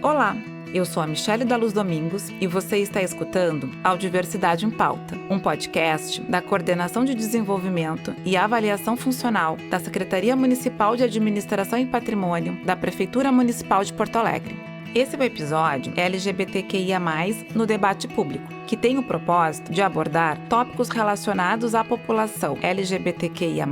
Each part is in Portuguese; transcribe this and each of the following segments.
Olá, eu sou a Michele da Luz Domingos e você está escutando Audiversidade em Pauta, um podcast da Coordenação de Desenvolvimento e Avaliação Funcional da Secretaria Municipal de Administração e Patrimônio da Prefeitura Municipal de Porto Alegre. Esse é o episódio LGBTQIA+, no debate público, que tem o propósito de abordar tópicos relacionados à população LGBTQIA+,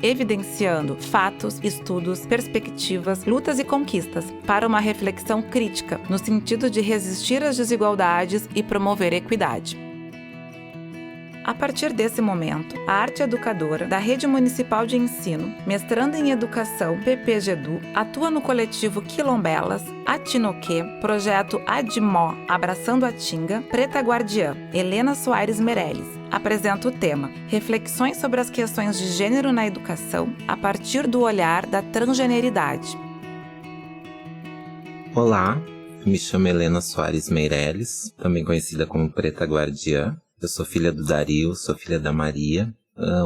evidenciando fatos, estudos, perspectivas, lutas e conquistas para uma reflexão crítica no sentido de resistir às desigualdades e promover equidade. A partir desse momento, a arte educadora da Rede Municipal de Ensino, mestranda em Educação PPGEDU, atua no coletivo Quilombelas, Atinoquê, Projeto Admó, Abraçando a Tinga, Preta Guardiã, Helena Soares Meirelles. Apresenta o tema Reflexões sobre as questões de gênero na educação a partir do olhar da transgeneridade. Olá, me chamo Helena Soares Meirelles, também conhecida como Preta Guardiã. Eu sou filha do Dario, sou filha da Maria,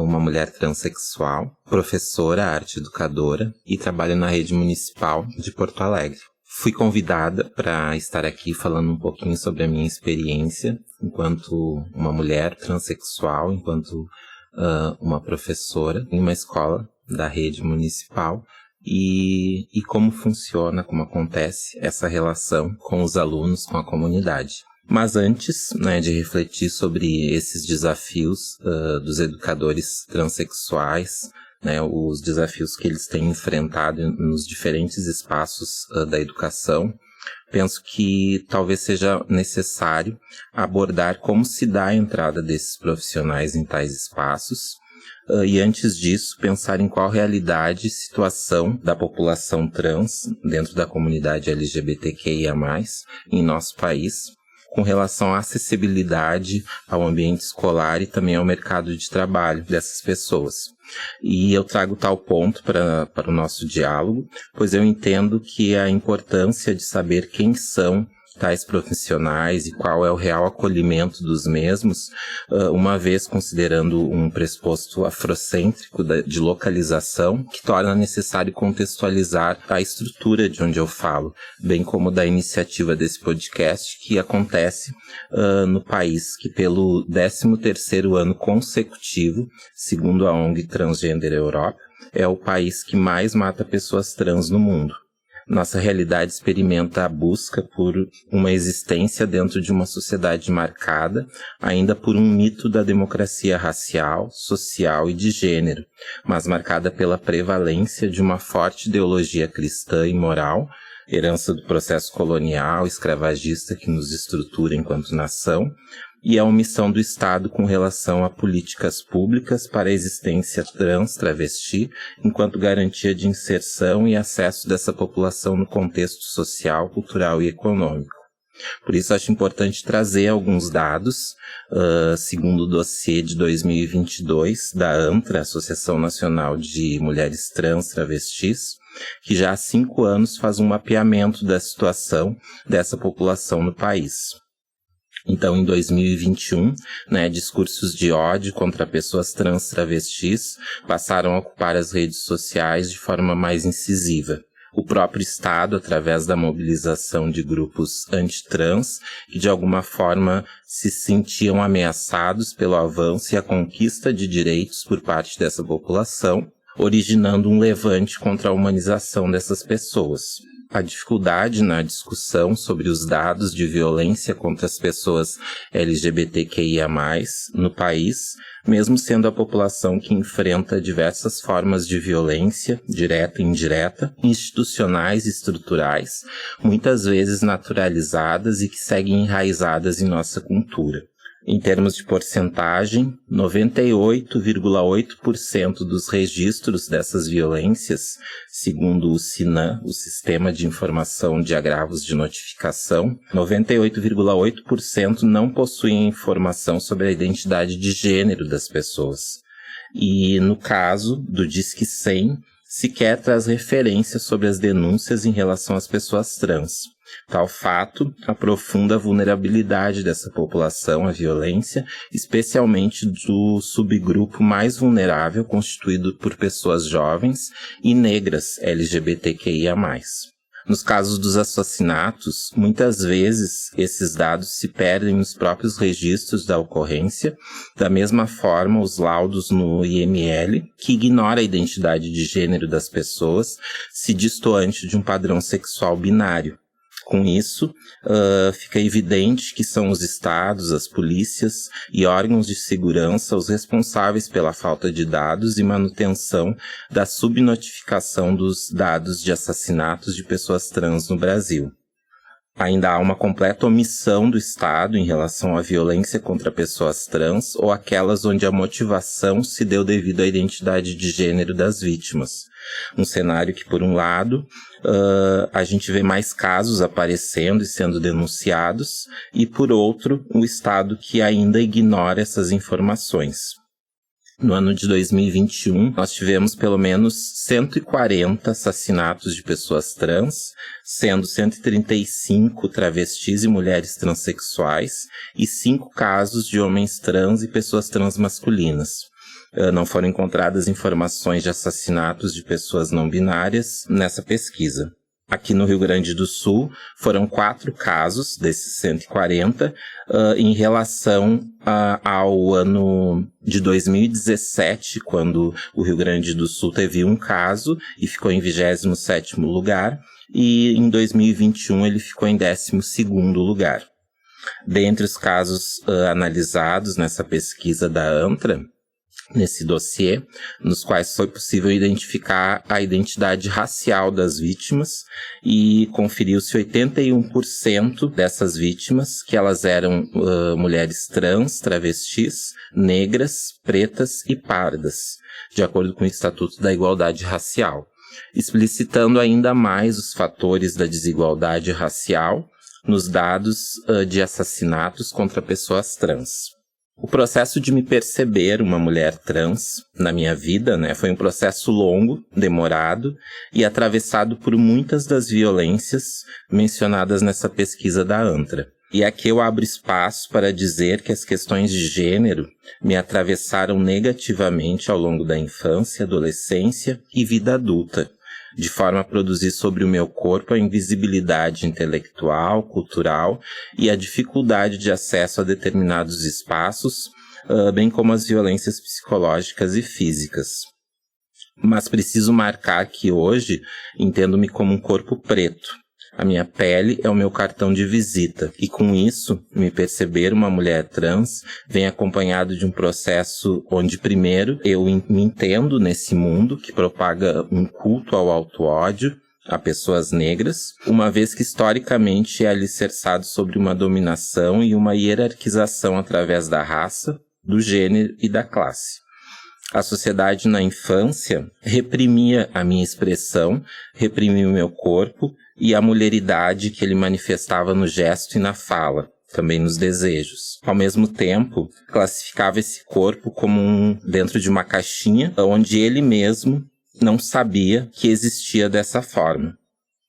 uma mulher transexual, professora, arte educadora e trabalho na Rede Municipal de Porto Alegre. Fui convidada para estar aqui falando um pouquinho sobre a minha experiência enquanto uma mulher transexual, enquanto uma professora em uma escola da Rede Municipal e como funciona, como acontece essa relação com os alunos, com a comunidade. Mas antes, de refletir sobre esses desafios dos educadores transexuais, os desafios que eles têm enfrentado nos diferentes espaços da educação, penso que talvez seja necessário abordar como se dá a entrada desses profissionais em tais espaços, e antes disso, pensar em qual realidade e situação da população trans dentro da comunidade LGBTQIA+, em nosso país, com relação à acessibilidade ao ambiente escolar e também ao mercado de trabalho dessas pessoas. E eu trago tal ponto para o nosso diálogo, pois eu entendo que a importância de saber quem são tais profissionais e qual é o real acolhimento dos mesmos, uma vez considerando um pressuposto afrocêntrico de localização, que torna necessário contextualizar a estrutura de onde eu falo, bem como da iniciativa desse podcast que acontece no país que pelo 13º ano consecutivo, segundo a ONG Transgender Europe, é o país que mais mata pessoas trans no mundo. Nossa realidade experimenta a busca por uma existência dentro de uma sociedade marcada ainda por um mito da democracia racial, social e de gênero, mas marcada pela prevalência de uma forte ideologia cristã e moral, herança do processo colonial, escravagista que nos estrutura enquanto nação, e a omissão do Estado com relação a políticas públicas para a existência trans-travesti, enquanto garantia de inserção e acesso dessa população no contexto social, cultural e econômico. Por isso, acho importante trazer alguns dados, segundo o dossiê de 2022 da ANTRA, Associação Nacional de Mulheres Trans-Travestis, que já há 5 anos faz um mapeamento da situação dessa população no país. Então, em 2021, discursos de ódio contra pessoas trans travestis passaram a ocupar as redes sociais de forma mais incisiva. O próprio Estado, através da mobilização de grupos antitrans, que de alguma forma se sentiam ameaçados pelo avanço e a conquista de direitos por parte dessa população, originando um levante contra a humanização dessas pessoas. A dificuldade na discussão sobre os dados de violência contra as pessoas LGBTQIA+, no país, mesmo sendo a população que enfrenta diversas formas de violência, direta e indireta, institucionais e estruturais, muitas vezes naturalizadas e que seguem enraizadas em nossa cultura. Em termos de porcentagem, 98,8% dos registros dessas violências, segundo o SINAM, o Sistema de Informação de Agravos de Notificação, 98,8% não possuem informação sobre a identidade de gênero das pessoas. E no caso do Disque 100, sequer traz referências sobre as denúncias em relação às pessoas trans. Tal fato aprofunda a vulnerabilidade dessa população à violência, especialmente do subgrupo mais vulnerável constituído por pessoas jovens e negras LGBTQIA+. Nos casos dos assassinatos, muitas vezes esses dados se perdem nos próprios registros da ocorrência, da mesma forma os laudos no IML, que ignora a identidade de gênero das pessoas, se distoante de um padrão sexual binário. Com isso, fica evidente que são os estados, as polícias e órgãos de segurança os responsáveis pela falta de dados e manutenção da subnotificação dos dados de assassinatos de pessoas trans no Brasil. Ainda há uma completa omissão do Estado em relação à violência contra pessoas trans ou aquelas onde a motivação se deu devido à identidade de gênero das vítimas. Um cenário que, por um lado, a gente vê mais casos aparecendo e sendo denunciados, e, por outro, o Estado que ainda ignora essas informações. No ano de 2021, nós tivemos pelo menos 140 assassinatos de pessoas trans, sendo 135 travestis e mulheres transexuais e 5 casos de homens trans e pessoas trans masculinas. Não foram encontradas informações de assassinatos de pessoas não binárias nessa pesquisa. Aqui no Rio Grande do Sul, foram 4 casos desses 140 em relação ao ano de 2017, quando o Rio Grande do Sul teve um caso e ficou em 27º lugar, e em 2021 ele ficou em 12º lugar. Dentre os casos analisados nessa pesquisa da ANTRA, nesse dossiê, nos quais foi possível identificar a identidade racial das vítimas e conferiu-se 81% dessas vítimas que elas eram mulheres trans, travestis, negras, pretas e pardas, de acordo com o Estatuto da Igualdade Racial, explicitando ainda mais os fatores da desigualdade racial nos dados de assassinatos contra pessoas trans. O processo de me perceber uma mulher trans na minha vida, foi um processo longo, demorado e atravessado por muitas das violências mencionadas nessa pesquisa da ANTRA. E aqui eu abro espaço para dizer que as questões de gênero me atravessaram negativamente ao longo da infância, adolescência e vida adulta, de forma a produzir sobre o meu corpo a invisibilidade intelectual, cultural e a dificuldade de acesso a determinados espaços, bem como as violências psicológicas e físicas. Mas preciso marcar que hoje entendo-me como um corpo preto. A minha pele é o meu cartão de visita, e com isso, me perceber uma mulher trans vem acompanhado de um processo onde, primeiro, eu me entendo nesse mundo que propaga um culto ao auto-ódio a pessoas negras, uma vez que historicamente é alicerçado sobre uma dominação e uma hierarquização através da raça, do gênero e da classe. A sociedade na infância reprimia a minha expressão, reprimia o meu corpo e a mulheridade que ele manifestava no gesto e na fala, também nos desejos. Ao mesmo tempo, classificava esse corpo como dentro de uma caixinha onde ele mesmo não sabia que existia dessa forma.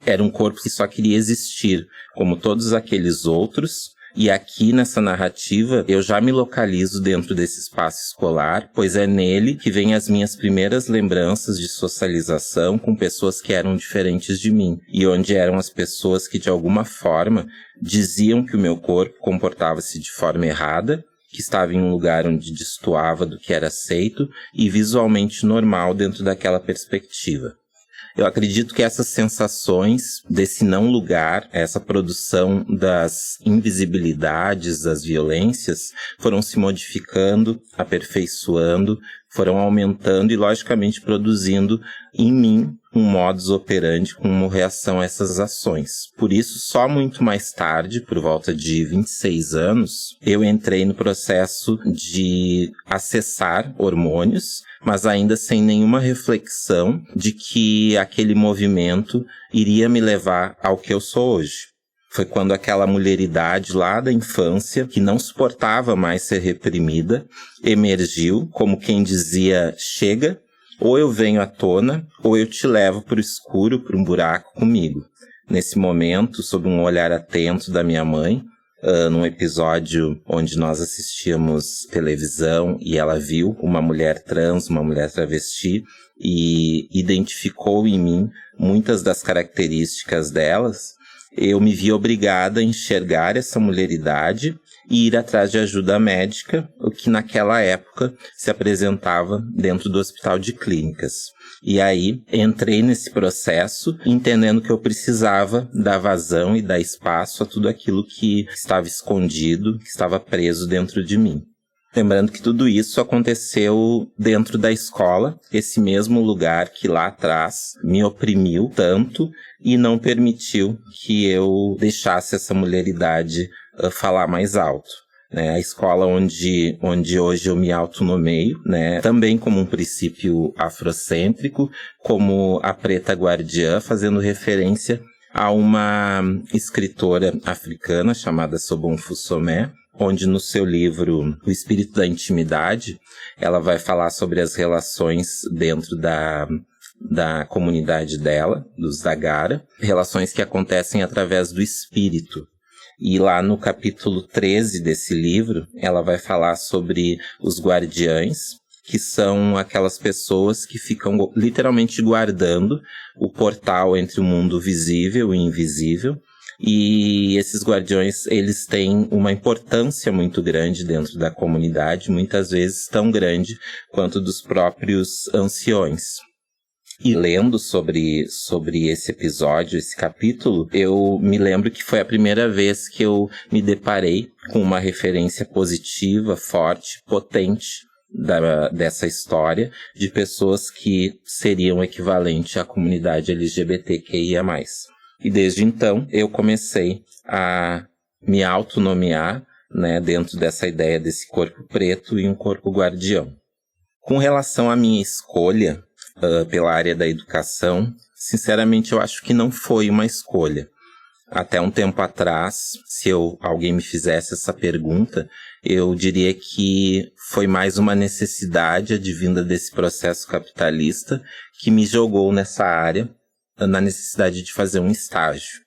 Era um corpo que só queria existir, como todos aqueles outros. E aqui nessa narrativa eu já me localizo dentro desse espaço escolar, pois é nele que vêm as minhas primeiras lembranças de socialização com pessoas que eram diferentes de mim, e onde eram as pessoas que de alguma forma diziam que o meu corpo comportava-se de forma errada, que estava em um lugar onde destoava do que era aceito e visualmente normal dentro daquela perspectiva. Eu acredito que essas sensações desse não lugar, essa produção das invisibilidades, das violências, foram se modificando, aperfeiçoando, foram aumentando e, logicamente, produzindo em mim um modus operandi como reação a essas ações. Por isso, só muito mais tarde, por volta de 26 anos, eu entrei no processo de acessar hormônios, mas ainda sem nenhuma reflexão de que aquele movimento iria me levar ao que eu sou hoje. Foi quando aquela mulheridade lá da infância, que não suportava mais ser reprimida, emergiu como quem dizia, chega, ou eu venho à tona, ou eu te levo para o escuro, para um buraco comigo. Nesse momento, sob um olhar atento da minha mãe, num episódio onde nós assistíamos televisão e ela viu uma mulher trans, uma mulher travesti, e identificou em mim muitas das características delas. Eu me vi obrigada a enxergar essa mulheridade e ir atrás de ajuda médica, o que naquela época se apresentava dentro do Hospital de Clínicas. E aí entrei nesse processo, entendendo que eu precisava dar vazão e dar espaço a tudo aquilo que estava escondido, que estava preso dentro de mim. Lembrando que tudo isso aconteceu dentro da escola, esse mesmo lugar que lá atrás me oprimiu tanto e não permitiu que eu deixasse essa mulheridade falar mais alto. A escola onde hoje eu me autonomeio, também como um princípio afrocêntrico, como a Preta Guardiã, fazendo referência a uma escritora africana chamada Sobon Fusomé, onde no seu livro O Espírito da Intimidade, ela vai falar sobre as relações dentro da comunidade dela, dos Dagara, relações que acontecem através do espírito. E lá no capítulo 13 desse livro, ela vai falar sobre os guardiães, que são aquelas pessoas que ficam literalmente guardando o portal entre o mundo visível e invisível. E esses guardiões, eles têm uma importância muito grande dentro da comunidade, muitas vezes tão grande quanto dos próprios anciões. E lendo sobre esse episódio, esse capítulo, eu me lembro que foi a primeira vez que eu me deparei com uma referência positiva, forte, potente dessa história de pessoas que seriam equivalente à comunidade LGBTQIA+. E desde então eu comecei a me autonomear, dentro dessa ideia desse corpo preto e um corpo guardião. Com relação à minha escolha pela área da educação, sinceramente eu acho que não foi uma escolha. Até um tempo atrás, se alguém me fizesse essa pergunta, eu diria que foi mais uma necessidade advinda desse processo capitalista que me jogou nessa área, na necessidade de fazer um estágio.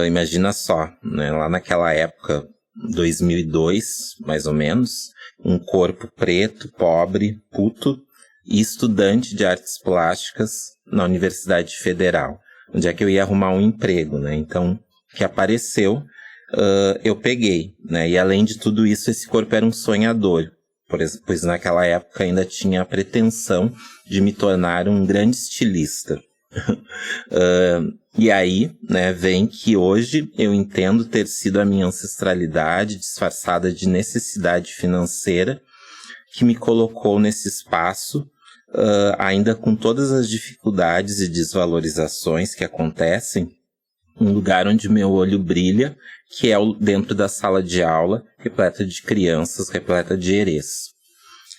Imagina só, lá naquela época, 2002, mais ou menos, um corpo preto, pobre, puto e estudante de artes plásticas na Universidade Federal. Onde é que eu ia arrumar um emprego, Então, que apareceu, eu peguei, E além de tudo isso, esse corpo era um sonhador, pois naquela época ainda tinha a pretensão de me tornar um grande estilista. E aí, vem que hoje eu entendo ter sido a minha ancestralidade disfarçada de necessidade financeira que me colocou nesse espaço, ainda com todas as dificuldades e desvalorizações que acontecem, um lugar onde meu olho brilha, que é dentro da sala de aula, repleta de crianças, repleta de herês.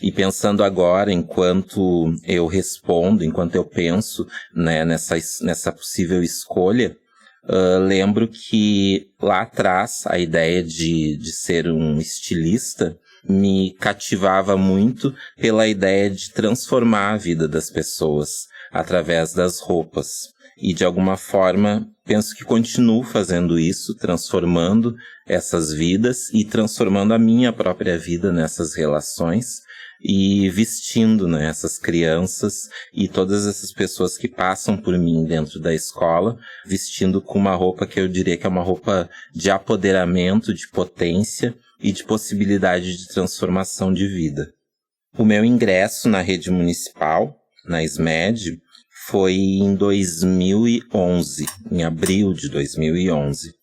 E pensando agora, enquanto eu respondo, enquanto eu penso nessa possível escolha, lembro que lá atrás a ideia de ser um estilista me cativava muito pela ideia de transformar a vida das pessoas através das roupas. E de alguma forma, penso que continuo fazendo isso, transformando essas vidas e transformando a minha própria vida nessas relações e vestindo essas crianças e todas essas pessoas que passam por mim dentro da escola, vestindo com uma roupa que eu diria que é uma roupa de apoderamento, de potência e de possibilidade de transformação de vida. O meu ingresso na rede municipal, na SMED, foi em 2011, em abril de 2011.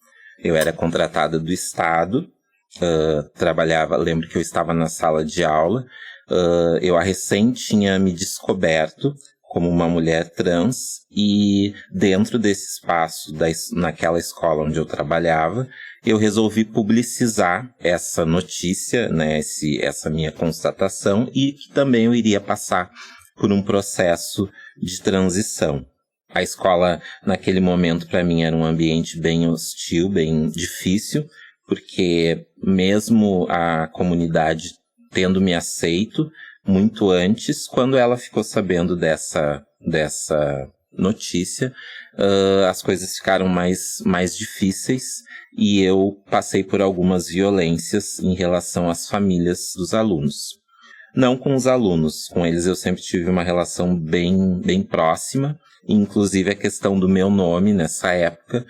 Eu era contratada do Estado, lembro que eu estava na sala de aula, eu recém tinha me descoberto como uma mulher trans e dentro desse espaço, naquela escola onde eu trabalhava, eu resolvi publicizar essa notícia, essa minha constatação e que também eu iria passar por um processo de transição. A escola, naquele momento, para mim, era um ambiente bem hostil, bem difícil, porque mesmo a comunidade tendo me aceito muito antes, quando ela ficou sabendo dessa notícia, as coisas ficaram mais difíceis e eu passei por algumas violências em relação às famílias dos alunos. Não com os alunos, com eles eu sempre tive uma relação bem próxima, inclusive a questão do meu nome nessa época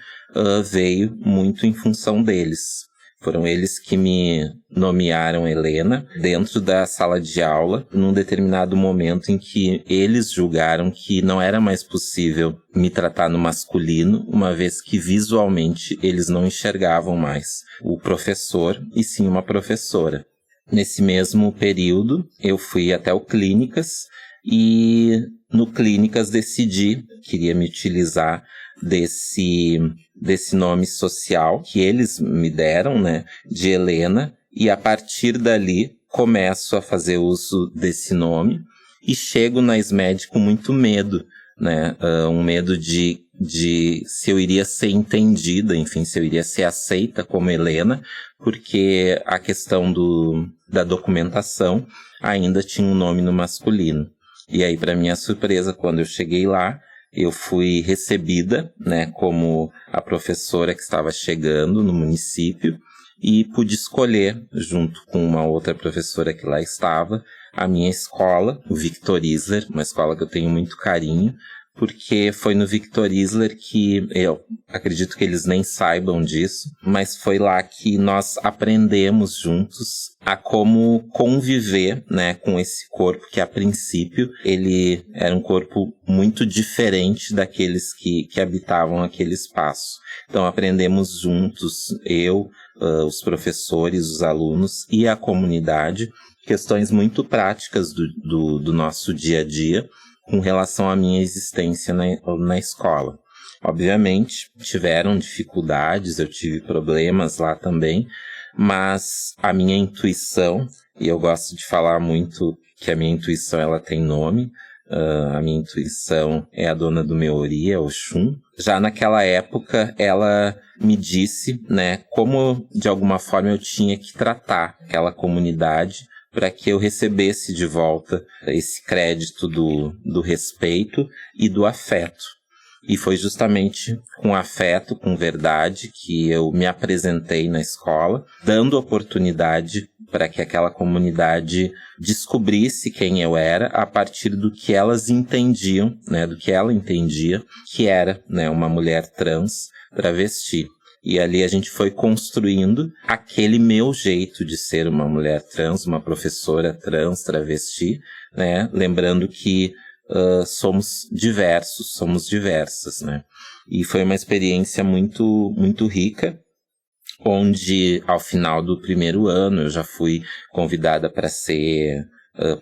veio muito em função deles. Foram eles que me nomearam Helena dentro da sala de aula, num determinado momento em que eles julgaram que não era mais possível me tratar no masculino, uma vez que visualmente eles não enxergavam mais o professor e sim uma professora. Nesse mesmo período, eu fui até o Clínicas e no Clínicas decidi, queria me utilizar desse nome social que eles me deram, né, de Helena, e a partir dali começo a fazer uso desse nome e chego na SMED com muito medo, né, um medo de se eu iria ser entendida, enfim, se eu iria ser aceita como Helena, porque a questão da documentação ainda tinha um nome no masculino. E aí, para minha surpresa, quando eu cheguei lá, eu fui recebida, né, como a professora que estava chegando no município e pude escolher, junto com uma outra professora que lá estava, a minha escola, o Victor Isler, uma escola que eu tenho muito carinho, porque foi no Victor Isler que, eu acredito que eles nem saibam disso, mas foi lá que nós aprendemos juntos a como conviver, né, com esse corpo que a princípio ele era um corpo muito diferente daqueles que habitavam aquele espaço. Então aprendemos juntos, eu, os professores, os alunos e a comunidade, questões muito práticas do nosso dia a dia, com relação à minha existência na escola. Obviamente, tiveram dificuldades, eu tive problemas lá também, mas a minha intuição, e eu gosto de falar muito que a minha intuição ela tem nome, a minha intuição é a dona do meu ori, é Oxum. Já naquela época, ela me disse, né, como de alguma forma eu tinha que tratar aquela comunidade, para que eu recebesse de volta esse crédito do respeito e do afeto. E foi justamente com afeto, com verdade, que eu me apresentei na escola, dando oportunidade para que aquela comunidade descobrisse quem eu era a partir do que elas entendiam, né, do que ela entendia, que era, né, uma mulher trans travesti. E ali a gente foi construindo aquele meu jeito de ser uma mulher trans, uma professora trans, travesti, né? Lembrando que somos diversos, somos diversas, né? E foi uma experiência muito, muito rica, onde ao final do primeiro ano eu já fui convidada para ser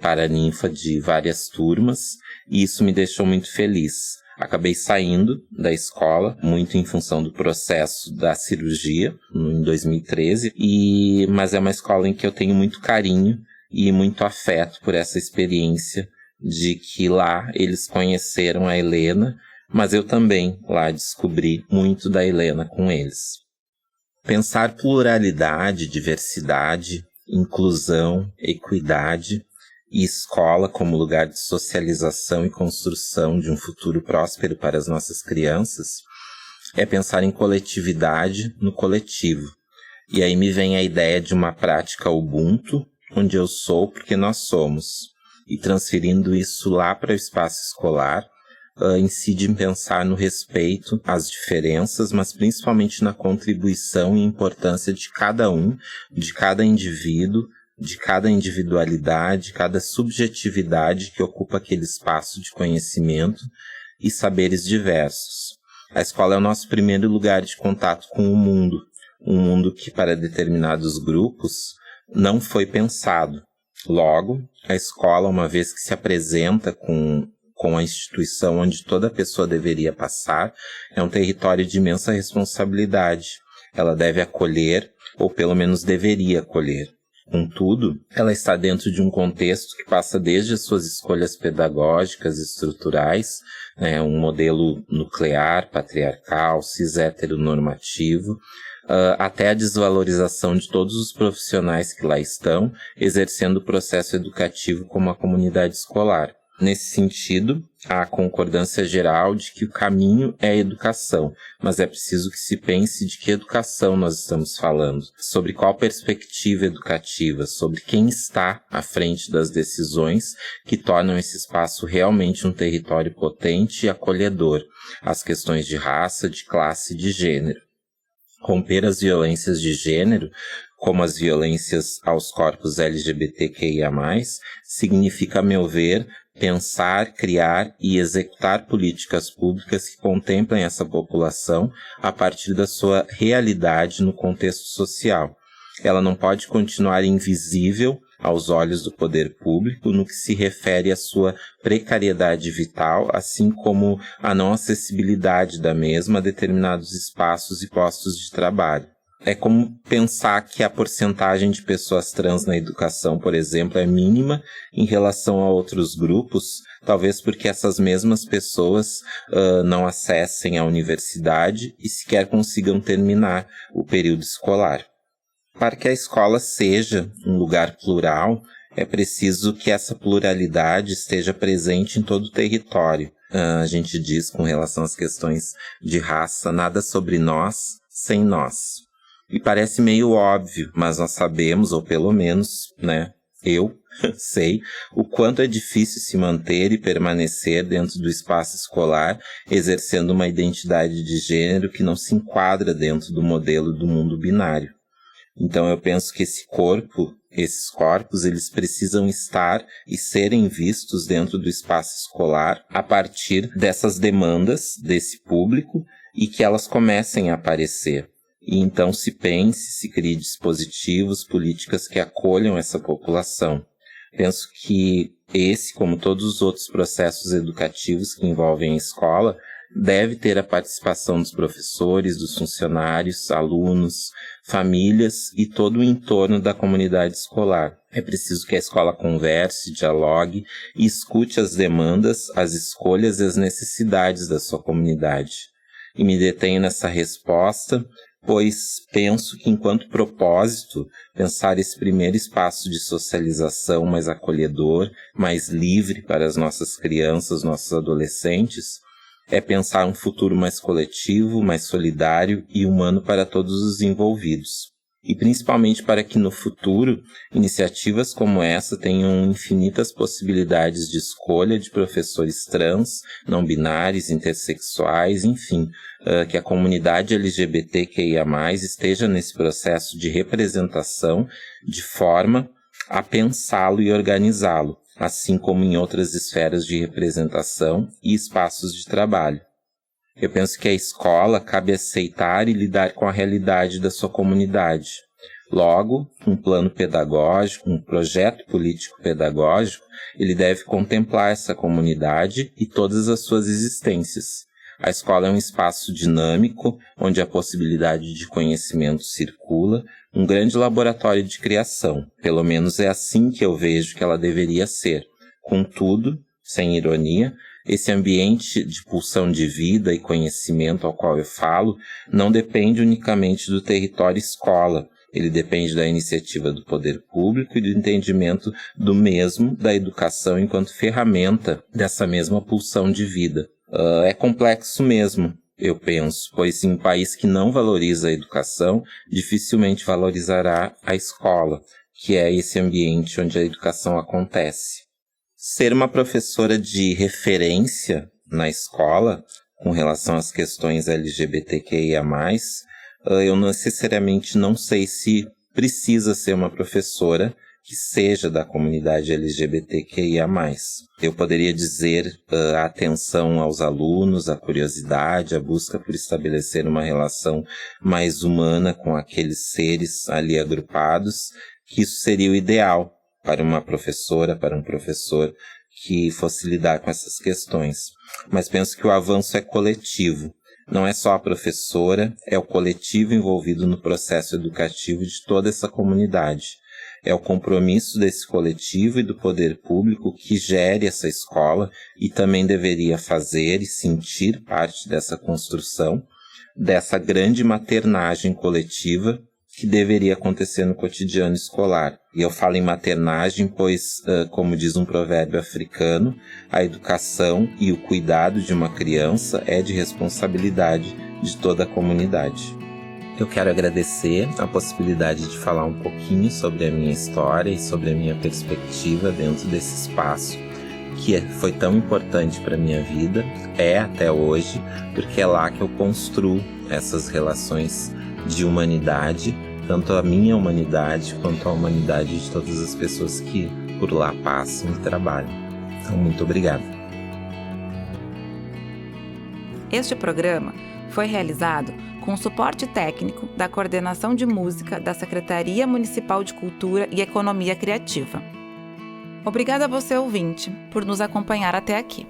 paraninfa de várias turmas, e isso me deixou muito feliz. Acabei saindo da escola, muito em função do processo da cirurgia, em 2013, mas é uma escola em que eu tenho muito carinho e muito afeto por essa experiência de que lá eles conheceram a Helena, mas eu também lá descobri muito da Helena com eles. Pensar pluralidade, diversidade, inclusão, equidade e escola como lugar de socialização e construção de um futuro próspero para as nossas crianças é pensar em coletividade no coletivo. E aí me vem a ideia de uma prática Ubuntu, onde eu sou porque nós somos. E transferindo isso lá para o espaço escolar, incide em pensar no respeito às diferenças, mas principalmente na contribuição e importância de cada um, de cada indivíduo, de cada individualidade, cada subjetividade que ocupa aquele espaço de conhecimento e saberes diversos. A escola é o nosso primeiro lugar de contato com o mundo, um mundo que para determinados grupos não foi pensado. Logo, a escola, uma vez que se apresenta com a instituição onde toda pessoa deveria passar, é um território de imensa responsabilidade. Ela deve acolher, ou pelo menos deveria acolher. Contudo, ela está dentro de um contexto que passa desde as suas escolhas pedagógicas e estruturais, né, um modelo nuclear, patriarcal, cis-heteronormativo, até a desvalorização de todos os profissionais que lá estão, exercendo o processo educativo como a comunidade escolar. Nesse sentido, há a concordância geral de que o caminho é a educação, mas é preciso que se pense de que educação nós estamos falando, sobre qual perspectiva educativa, sobre quem está à frente das decisões que tornam esse espaço realmente um território potente e acolhedor, as questões de raça, de classe e de gênero. Romper as violências de gênero, como as violências aos corpos LGBTQIA+, significa, a meu ver, pensar, criar e executar políticas públicas que contemplem essa população a partir da sua realidade no contexto social. Ela não pode continuar invisível aos olhos do poder público no que se refere à sua precariedade vital, assim como a não acessibilidade da mesma a determinados espaços e postos de trabalho. É como pensar que a porcentagem de pessoas trans na educação, por exemplo, é mínima em relação a outros grupos, talvez porque essas mesmas pessoas não acessem a universidade e sequer consigam terminar o período escolar. Para que a escola seja um lugar plural, é preciso que essa pluralidade esteja presente em todo o território. A gente diz, com relação às questões de raça, nada sobre nós sem nós. E parece meio óbvio, mas nós sabemos, ou pelo menos, eu sei, o quanto é difícil se manter e permanecer dentro do espaço escolar, exercendo uma identidade de gênero que não se enquadra dentro do modelo do mundo binário. Então eu penso que esses corpos, eles precisam estar e serem vistos dentro do espaço escolar a partir dessas demandas desse público e que elas comecem a aparecer. E então se pense, se crie dispositivos, políticas que acolham essa população. Penso que esse, como todos os outros processos educativos que envolvem a escola, deve ter a participação dos professores, dos funcionários, alunos, famílias e todo o entorno da comunidade escolar. É preciso que a escola converse, dialogue e escute as demandas, as escolhas e as necessidades da sua comunidade. E me detenho nessa resposta, pois penso que, enquanto propósito, pensar esse primeiro espaço de socialização mais acolhedor, mais livre para as nossas crianças, nossos adolescentes, é pensar um futuro mais coletivo, mais solidário e humano para todos os envolvidos. E principalmente para que no futuro, iniciativas como essa tenham infinitas possibilidades de escolha de professores trans, não binários, intersexuais, enfim, que a comunidade LGBTQIA+, esteja nesse processo de representação de forma a pensá-lo e organizá-lo, assim como em outras esferas de representação e espaços de trabalho. Eu penso que a escola cabe aceitar e lidar com a realidade da sua comunidade. Logo, um plano pedagógico, um projeto político-pedagógico, ele deve contemplar essa comunidade e todas as suas existências. A escola é um espaço dinâmico, onde a possibilidade de conhecimento circula, um grande laboratório de criação. Pelo menos é assim que eu vejo que ela deveria ser. Contudo, sem ironia, esse ambiente de pulsão de vida e conhecimento ao qual eu falo não depende unicamente do território escola. Ele depende da iniciativa do poder público e do entendimento do mesmo da educação enquanto ferramenta dessa mesma pulsão de vida. É complexo mesmo, eu penso, pois em um país que não valoriza a educação, dificilmente valorizará a escola, que é esse ambiente onde a educação acontece. Ser uma professora de referência na escola, com relação às questões LGBTQIA+, eu necessariamente não sei se precisa ser uma professora que seja da comunidade LGBTQIA+. Eu poderia dizer a atenção aos alunos, a curiosidade, a busca por estabelecer uma relação mais humana com aqueles seres ali agrupados, que isso seria o ideal para uma professora, para um professor que fosse lidar com essas questões. Mas penso que o avanço é coletivo. Não é só a professora, é o coletivo envolvido no processo educativo de toda essa comunidade. É o compromisso desse coletivo e do poder público que gere essa escola e também deveria fazer e sentir parte dessa construção, dessa grande maternagem coletiva que deveria acontecer no cotidiano escolar. E eu falo em maternagem, pois, como diz um provérbio africano, a educação e o cuidado de uma criança é de responsabilidade de toda a comunidade. Eu quero agradecer a possibilidade de falar um pouquinho sobre a minha história e sobre a minha perspectiva dentro desse espaço, que foi tão importante para a minha vida, até hoje, porque é lá que eu construo essas relações de humanidade, tanto a minha humanidade quanto a humanidade de todas as pessoas que por lá passam e trabalham. Então, muito obrigado. Este programa foi realizado com suporte técnico da Coordenação de Música da Secretaria Municipal de Cultura e Economia Criativa. Obrigada a você, ouvinte, por nos acompanhar até aqui.